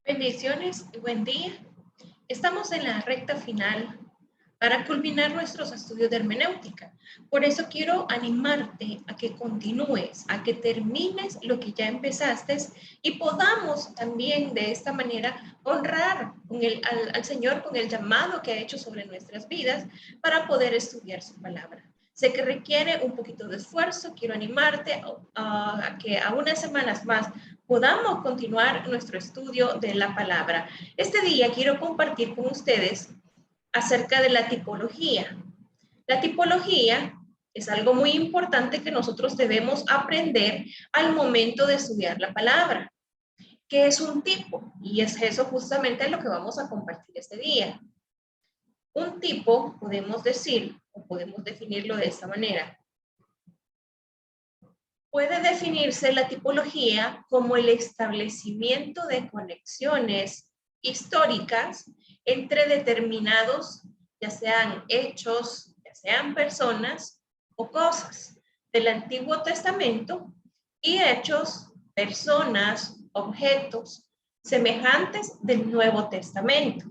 Bendiciones y buen día. Estamos en la recta final para culminar nuestros estudios de hermenéutica. Por eso quiero animarte a que continúes, a que termines lo que ya empezaste y podamos también de esta manera honrar al Señor con el llamado que ha hecho sobre nuestras vidas para poder estudiar su palabra. Sé que requiere un poquito de esfuerzo. Quiero animarte a que a unas semanas más podamos continuar nuestro estudio de la palabra. Este día quiero compartir con ustedes acerca de la tipología. La tipología es algo muy importante que nosotros debemos aprender al momento de estudiar la palabra. ¿Qué es un tipo? Y es eso justamente lo que vamos a compartir este día. Un tipo, podemos decir, o podemos definirlo de esta manera. Puede definirse la tipología como el establecimiento de conexiones históricas entre determinados, ya sean hechos, ya sean personas o cosas del Antiguo Testamento y hechos, personas, objetos semejantes del Nuevo Testamento.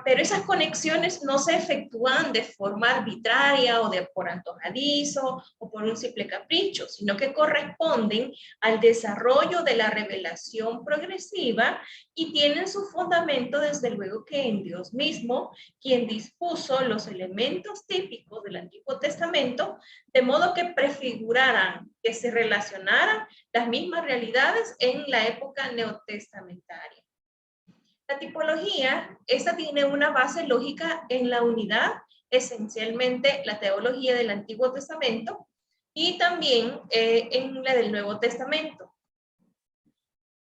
Pero esas conexiones no se efectúan de forma arbitraria o por antojadizo o por un simple capricho, sino que corresponden al desarrollo de la revelación progresiva y tienen su fundamento desde luego que en Dios mismo, quien dispuso los elementos típicos del Antiguo Testamento, de modo que prefiguraran, que se relacionaran las mismas realidades en la época neotestamentaria. La tipología, esta tiene una base lógica en la unidad, esencialmente la teología del Antiguo Testamento y también en la del Nuevo Testamento.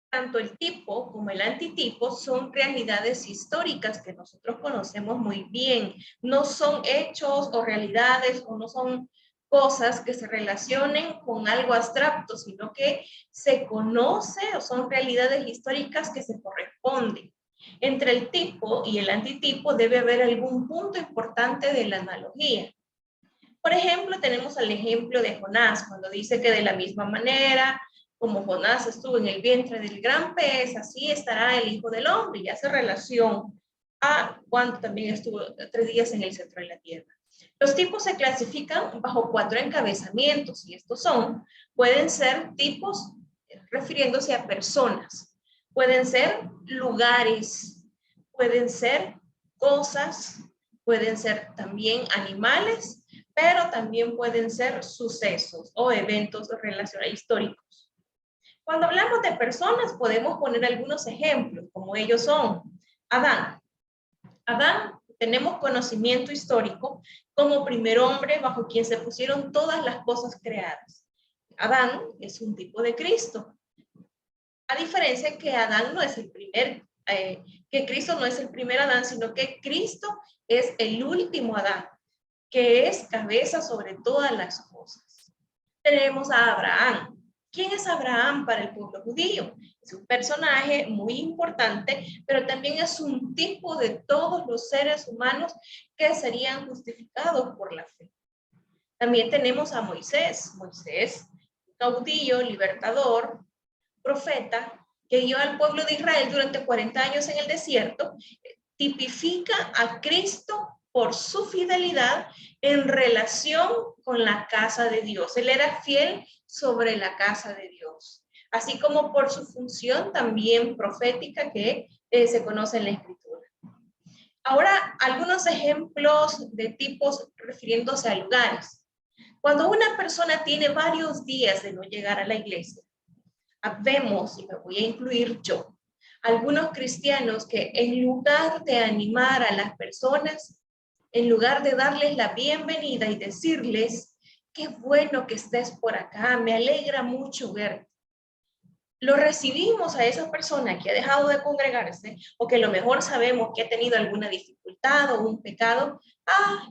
Tanto el tipo como el antitipo son realidades históricas que nosotros conocemos muy bien. No son hechos o realidades o no son cosas que se relacionen con algo abstracto, sino que se conoce o son realidades históricas que se corresponden. Entre el tipo y el antitipo debe haber algún punto importante de la analogía. Por ejemplo, tenemos el ejemplo de Jonás, cuando dice que de la misma manera como Jonás estuvo en el vientre del gran pez, así estará el Hijo del Hombre, y hace relación a cuando también estuvo 3 días en el centro de la tierra. Los tipos se clasifican bajo 4 encabezamientos, y estos pueden ser tipos refiriéndose a personas, pueden ser lugares, pueden ser cosas, pueden ser también animales, pero también pueden ser sucesos o eventos relacionados históricos. Cuando hablamos de personas, podemos poner algunos ejemplos, como ellos son Adán. Adán, tenemos conocimiento histórico como primer hombre bajo quien se pusieron todas las cosas creadas. Adán es un tipo de Cristo. A diferencia que Adán no es el primer, que Cristo no es el primer Adán, sino que Cristo es el último Adán, que es cabeza sobre todas las cosas. Tenemos a Abraham. ¿Quién es Abraham para el pueblo judío? Es un personaje muy importante, pero también es un tipo de todos los seres humanos que serían justificados por la fe. También tenemos a Moisés. Moisés, caudillo, libertador, profeta, que guió al pueblo de Israel durante 40 años en el desierto, tipifica a Cristo por su fidelidad en relación con la casa de Dios. Él era fiel sobre la casa de Dios, así como por su función también profética que se conoce en la Escritura. Ahora, algunos ejemplos de tipos refiriéndose a lugares. Cuando una persona tiene varios días de no llegar a la iglesia, vemos, y me voy a incluir yo, algunos cristianos que en lugar de animar a las personas, en lugar de darles la bienvenida y decirles, qué bueno que estés por acá, me alegra mucho verte, lo recibimos a esa persona que ha dejado de congregarse o que a lo mejor sabemos que ha tenido alguna dificultad o un pecado.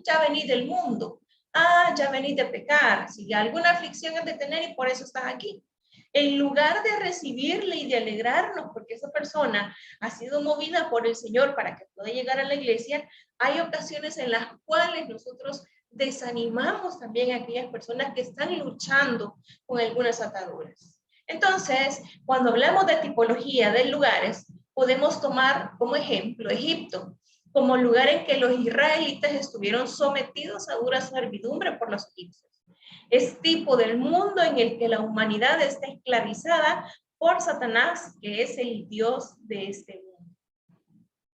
Ya venís del mundo. Ya venís de pecar. Si alguna aflicción es de tener y por eso estás aquí. En lugar de recibirle y de alegrarnos porque esa persona ha sido movida por el Señor para que pueda llegar a la iglesia, hay ocasiones en las cuales nosotros desanimamos también a aquellas personas que están luchando con algunas ataduras. Entonces, cuando hablamos de tipología de lugares, podemos tomar como ejemplo Egipto, como lugar en que los israelitas estuvieron sometidos a dura servidumbre por los egipcios. Es tipo del mundo en el que la humanidad está esclavizada por Satanás, que es el Dios de este mundo.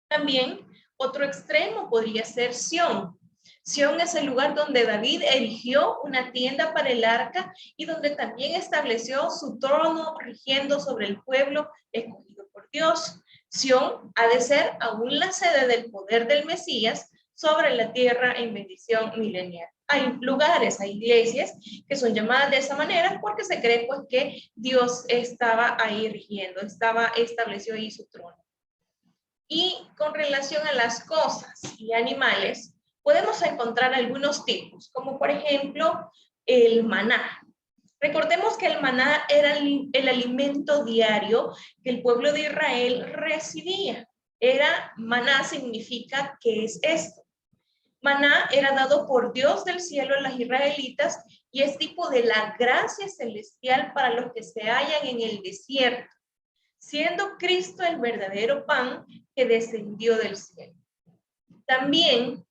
También otro extremo podría ser Sión. Sión es el lugar donde David erigió una tienda para el arca y donde también estableció su trono rigiendo sobre el pueblo escogido por Dios. Sión ha de ser aún la sede del poder del Mesías sobre la tierra en bendición milenial. Hay lugares, hay iglesias que son llamadas de esa manera porque se cree pues que Dios estaba ahí rigiendo, estableció ahí su trono. Y con relación a las cosas y animales, podemos encontrar algunos tipos, como por ejemplo el maná. Recordemos que el maná era el alimento diario que el pueblo de Israel recibía. Maná significa ¿qué es esto? Maná era dado por Dios del cielo a los israelitas y es tipo de la gracia celestial para los que se hallan en el desierto, siendo Cristo el verdadero pan que descendió del cielo. También,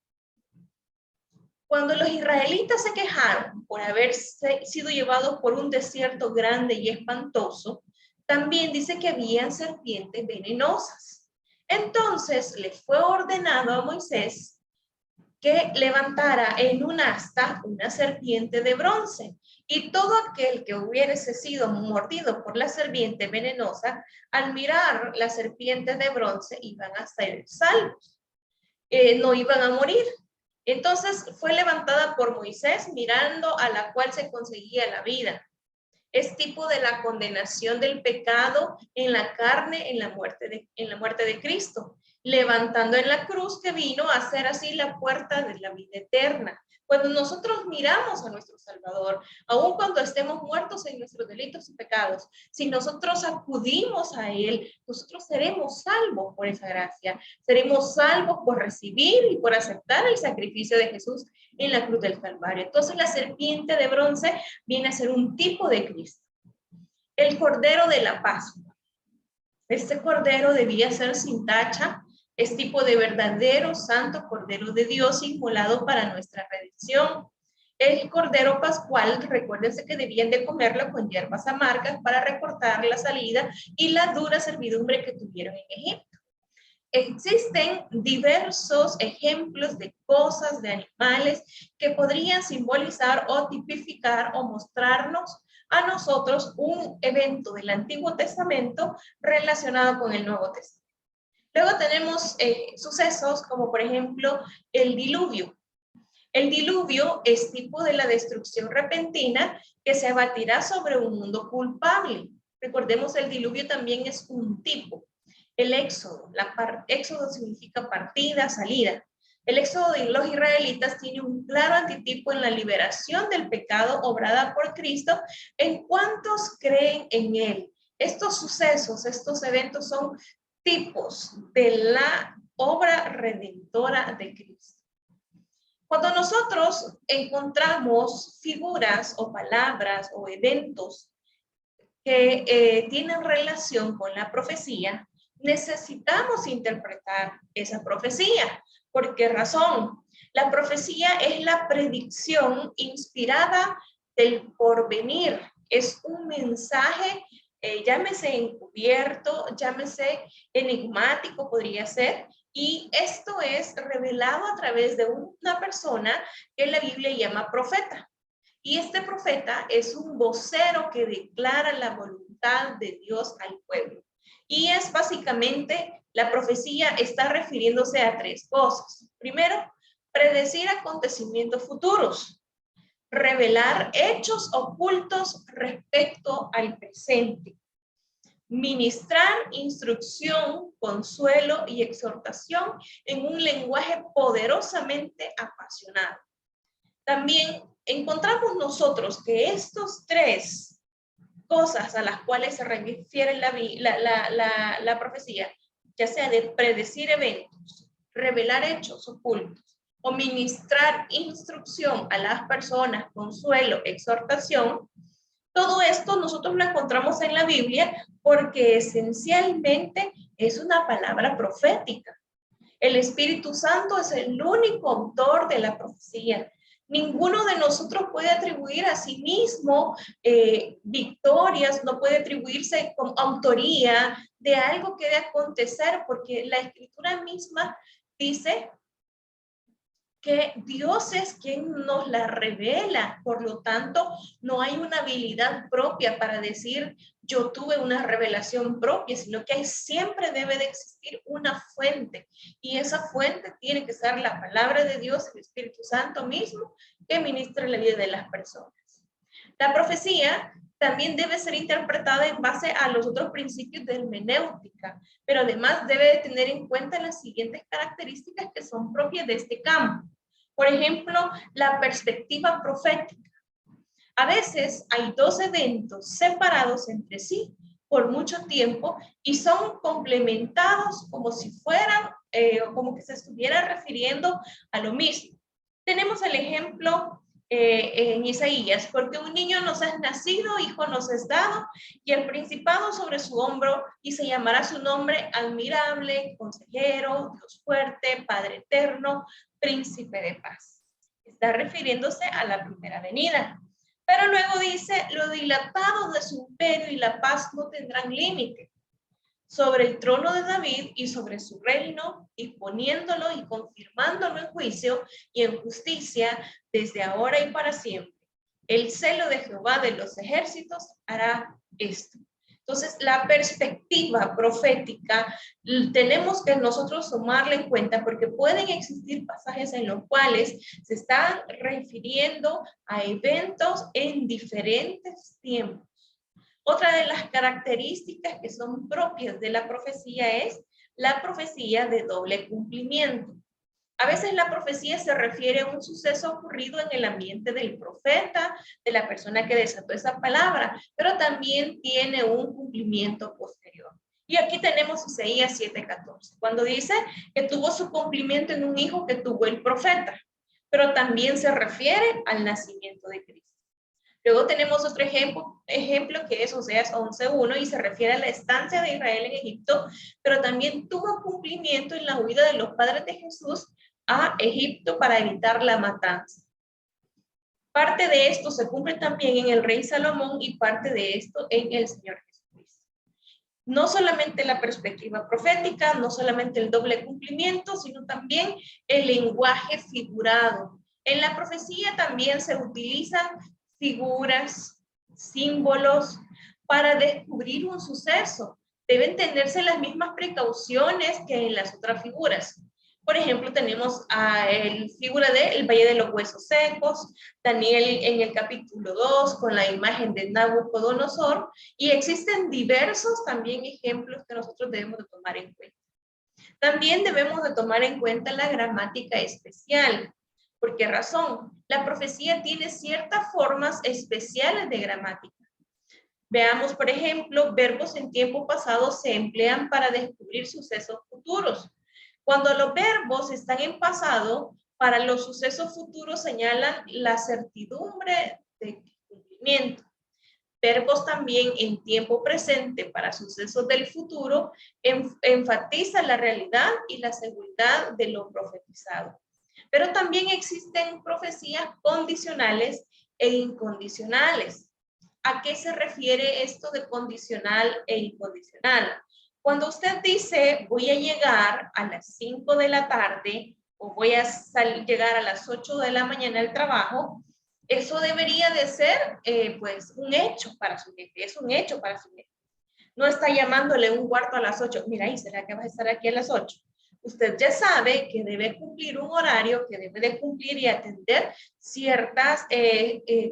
cuando los israelitas se quejaron por haber sido llevados por un desierto grande y espantoso, también dice que habían serpientes venenosas. Entonces le fue ordenado a Moisés que levantara en un asta una serpiente de bronce, y todo aquel que hubiese sido mordido por la serpiente venenosa, al mirar la serpiente de bronce, iban a ser salvos, no iban a morir. Entonces fue levantada por Moisés, mirando a la cual se conseguía la vida. Es tipo de la condenación del pecado en la carne, en la muerte de Cristo, levantando en la cruz que vino a hacer así la puerta de la vida eterna. Cuando nosotros miramos a nuestro Salvador, aun cuando estemos muertos en nuestros delitos y pecados, si nosotros acudimos a Él, nosotros seremos salvos por esa gracia, seremos salvos por recibir y por aceptar el sacrificio de Jesús en la cruz del Calvario. Entonces la serpiente de bronce viene a ser un tipo de Cristo. El Cordero de la Pascua. Este Cordero debía ser sin tacha, es tipo de verdadero santo Cordero de Dios inmolado para nuestra redención. El Cordero Pascual, recuérdense que debían de comerlo con hierbas amargas para recortar la salida y la dura servidumbre que tuvieron en Egipto. Existen diversos ejemplos de cosas, de animales que podrían simbolizar o tipificar o mostrarnos a nosotros un evento del Antiguo Testamento relacionado con el Nuevo Testamento. Luego tenemos sucesos como por ejemplo el diluvio. El diluvio es tipo de la destrucción repentina que se abatirá sobre un mundo culpable. Recordemos, el diluvio también es un tipo. El éxodo, éxodo significa partida, salida. El éxodo de los israelitas tiene un claro antitipo en la liberación del pecado obrada por Cristo en cuantos creen en Él. Estos sucesos, estos eventos son tipos de la obra redentora de Cristo. Cuando nosotros encontramos figuras o palabras o eventos que tienen relación con la profecía, necesitamos interpretar esa profecía. ¿Por qué razón? La profecía es la predicción inspirada del porvenir. Es un mensaje, llámese encubierto, llámese enigmático, podría ser. Y esto es revelado a través de una persona que la Biblia llama profeta. Y este profeta es un vocero que declara la voluntad de Dios al pueblo. Y es básicamente, la profecía está refiriéndose a tres cosas. Primero, predecir acontecimientos futuros. Revelar hechos ocultos respecto al presente. Ministrar instrucción, consuelo y exhortación en un lenguaje poderosamente apasionado. También encontramos nosotros que estos tres cosas a las cuales se refiere la profecía, ya sea de predecir eventos, revelar hechos ocultos o ministrar instrucción a las personas, consuelo, exhortación, todo esto nosotros lo encontramos en la Biblia porque esencialmente es una palabra profética. El Espíritu Santo es el único autor de la profecía. Ninguno de nosotros puede atribuir a sí mismo victorias, no puede atribuirse con autoría de algo que debe acontecer, porque la Escritura misma dice que Dios es quien nos la revela. Por lo tanto, no hay una habilidad propia para decir yo tuve una revelación propia, sino que siempre debe de existir una fuente, y esa fuente tiene que ser la palabra de Dios, el Espíritu Santo mismo, que ministra la vida de las personas. La profecía también debe ser interpretada en base a los otros principios de hermenéutica, pero además debe de tener en cuenta las siguientes características que son propias de este campo. Por ejemplo, la perspectiva profética. A veces hay dos eventos separados entre sí por mucho tiempo y son complementados como si fueran, como que se estuviera refiriendo a lo mismo. Tenemos el ejemplo en Isaías, porque un niño nos es nacido, hijo nos es dado, y el principado sobre su hombro, y se llamará su nombre admirable, consejero, Dios fuerte, Padre eterno, príncipe de paz. Está refiriéndose a la primera venida. Pero luego dice, lo dilatado de su imperio y la paz no tendrán límite sobre el trono de David y sobre su reino, y poniéndolo y confirmándolo en juicio y en justicia desde ahora y para siempre. El celo de Jehová de los ejércitos hará esto. Entonces, la perspectiva profética tenemos que nosotros tomarla en cuenta, porque pueden existir pasajes en los cuales se están refiriendo a eventos en diferentes tiempos. Otra de las características que son propias de la profecía es la profecía de doble cumplimiento. A veces la profecía se refiere a un suceso ocurrido en el ambiente del profeta, de la persona que desató esa palabra, pero también tiene un cumplimiento posterior. Y aquí tenemos Isaías 7:14, cuando dice que tuvo su cumplimiento en un hijo que tuvo el profeta, pero también se refiere al nacimiento de Cristo. Luego tenemos otro ejemplo que es Oseas 11:1 y se refiere a la estancia de Israel en Egipto, pero también tuvo cumplimiento en la huida de los padres de Jesús a Egipto para evitar la matanza. Parte de esto se cumple también en el rey Salomón y parte de esto en el Señor Jesucristo. No solamente la perspectiva profética, no solamente el doble cumplimiento, sino también el lenguaje figurado. En la profecía también se utilizan figuras, símbolos para descubrir un suceso. Deben tenerse las mismas precauciones que en las otras figuras. Por ejemplo, tenemos la figura del Valle de los Huesos Secos, Daniel en el capítulo 2 con la imagen de Nabucodonosor, y existen diversos también ejemplos que nosotros debemos de tomar en cuenta. También debemos de tomar en cuenta la gramática especial. ¿Por qué razón? La profecía tiene ciertas formas especiales de gramática. Veamos, por ejemplo, verbos en tiempo pasado se emplean para descubrir sucesos futuros. Cuando los verbos están en pasado, para los sucesos futuros señalan la certidumbre de cumplimiento. Verbos también en tiempo presente para sucesos del futuro enfatizan la realidad y la seguridad de lo profetizado. Pero también existen profecías condicionales e incondicionales. ¿A qué se refiere esto de condicional e incondicional? Cuando usted dice voy a llegar a las 5 de la tarde o voy a llegar a las 8 de la mañana al trabajo, eso debería de ser pues un hecho para su jefe, es un hecho para su jefe. No está llamándole un cuarto a las 8, mira, ¿y será que vas a estar aquí a las 8? Usted ya sabe que debe cumplir un horario, que debe de cumplir y atender ciertos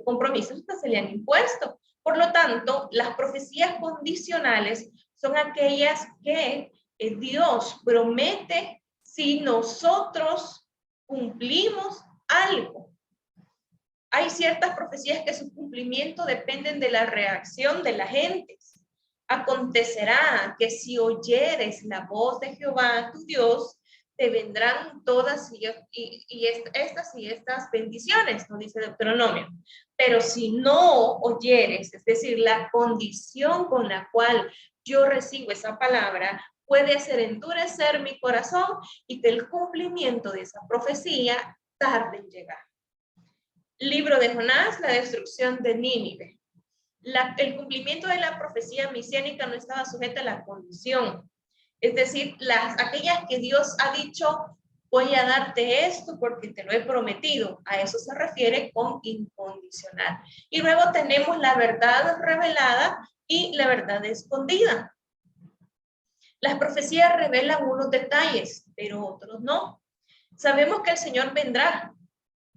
compromisos que se le han impuesto. Por lo tanto, las profecías condicionales son aquellas que Dios promete si nosotros cumplimos algo. Hay ciertas profecías que su cumplimiento dependen de la reacción de la gente. Acontecerá que si oyeres la voz de Jehová tu Dios, te vendrán todas estas bendiciones, nos dice Deuteronomio. Pero si no oyeres, es decir, la condición con la cual yo recibo esa palabra, puede hacer endurecer mi corazón y que el cumplimiento de esa profecía tarde en llegar. Libro de Jonás, la destrucción de Nínive. El cumplimiento de la profecía mesiánica no estaba sujeta a la condición. Es decir, aquellas que Dios ha dicho, voy a darte esto porque te lo he prometido. A eso se refiere con incondicional. Y luego tenemos la verdad revelada y la verdad escondida. Las profecías revelan unos detalles, pero otros no. Sabemos que el Señor vendrá.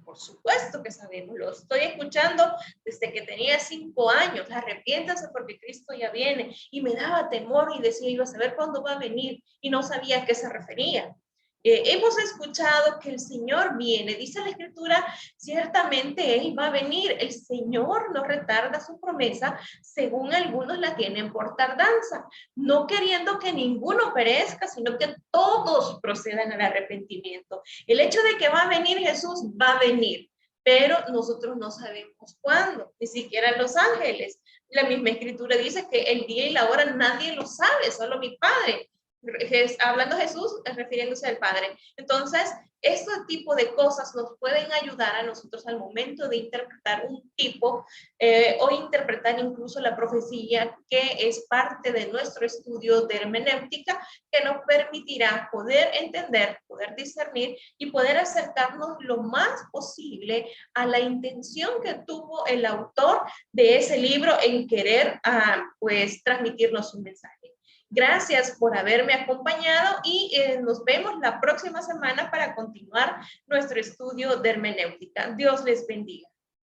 Por supuesto que sabemos, lo estoy escuchando desde que tenía 5 años. Arrepiéntase porque Cristo ya viene. Y me daba temor y decía, iba a saber cuándo va a venir. Y no sabía a qué se refería. Hemos escuchado que el Señor viene. Dice la Escritura, ciertamente Él va a venir. El Señor no retarda su promesa, según algunos la tienen por tardanza. No queriendo que ninguno perezca, sino que todos procedan al arrepentimiento. El hecho de que va a venir Jesús, va a venir, pero nosotros no sabemos cuándo, ni siquiera los ángeles. La misma Escritura dice que el día y la hora nadie lo sabe, solo mi Padre. Hablando Jesús, refiriéndose al Padre. Entonces, este tipo de cosas nos pueden ayudar a nosotros al momento de interpretar un tipo o interpretar incluso la profecía, que es parte de nuestro estudio de hermenéutica, que nos permitirá poder entender, poder discernir y poder acercarnos lo más posible a la intención que tuvo el autor de ese libro en querer pues transmitirnos un mensaje. Gracias por haberme acompañado y nos vemos la próxima semana para continuar nuestro estudio de hermenéutica. Dios les bendiga.